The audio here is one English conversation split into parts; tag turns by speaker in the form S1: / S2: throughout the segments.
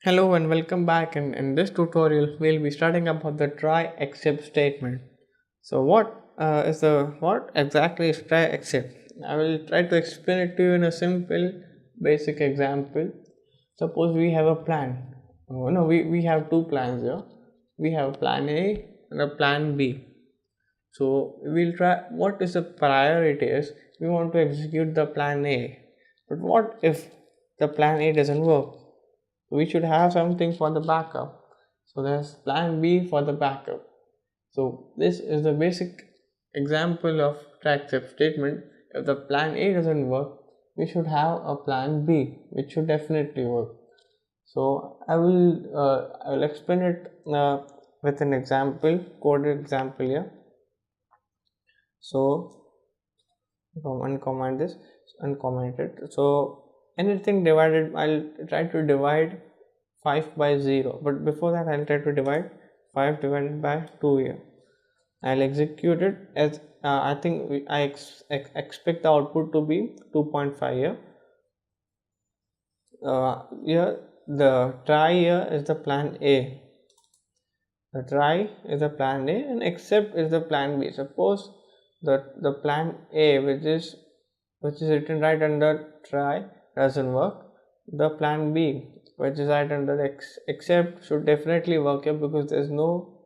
S1: Hello and welcome back. In this tutorial we'll be starting about the try except statement. So what exactly is try except? I will try to explain it to you in a simple basic example. Suppose we have a plan. Oh, no, we have two plans here. We have plan A and a plan B. So we'll try what is the priority is we want to execute the plan A. But what if the plan A doesn't work? We should have something for the backup. So there's plan B for the backup. So this is the basic example of except statement. If the plan A doesn't work, we should have a plan B, which should definitely work. So I will explain it with an example, coded example here. So uncomment this, uncomment it. So anything divided, I'll try to divide 5 by 0, but before that I'll try to divide 5 divided by 2 here. I'll execute it as I think I expect the output to be 2.5 here. Here the try here is the plan A. The try is the plan A and except is the plan B. Suppose that the plan A which is written right under try doesn't work, the plan B which is right under except should definitely work here, because there is no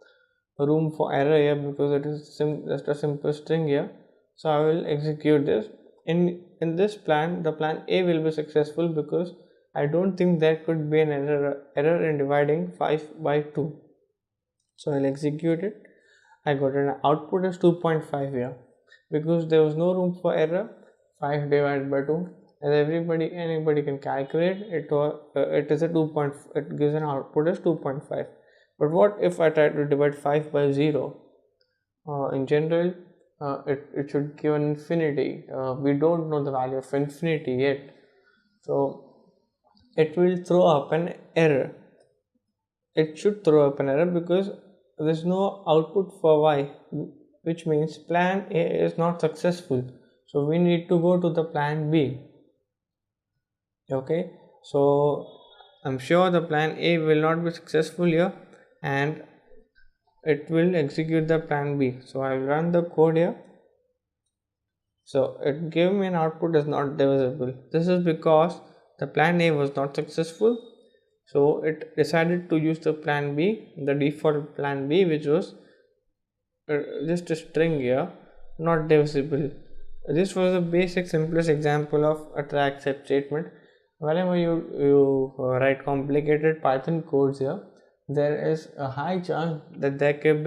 S1: room for error here, because it is just a simple string here. So I will execute this. In this plan, the plan A will be successful because I don't think there could be an error in dividing 5 by 2. So I'll execute it. I got an output is 2.5 here, because there was no room for error. 5 divided by 2, as anybody can calculate it, it is a 2. It gives an output as 2.5. But what if I try to divide 5 by 0? In general, it should give an infinity. We don't know the value of infinity yet, so it will throw up an error. It should throw up an error because there is no output for y, which means plan A is not successful. So we need to go to the plan B. Okay, so I'm sure the plan A will not be successful here, and it will execute the plan B. So I will run the code here. So it gave me an output is not divisible. This is because the plan A was not successful. So it decided to use the plan B, the default plan B, which was just a string here, not divisible. This was the basic simplest example of a try except statement. Whenever you write complicated Python codes here, there is a high chance that there can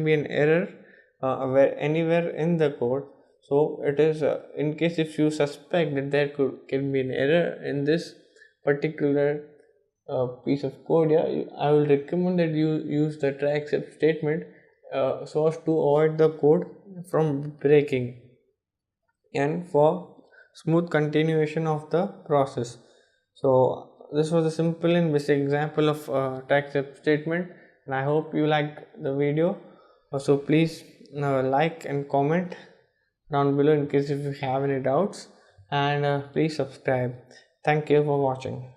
S1: be an error anywhere in the code. So it is in case if you suspect that there can be an error in this particular piece of code here, I will recommend that you use the try except statement so as to avoid the code from breaking and for smooth continuation of the process. So this was a simple and basic example of try except statement, and I hope you liked the video. So please like and comment down below in case if you have any doubts, and please subscribe. Thank you for watching.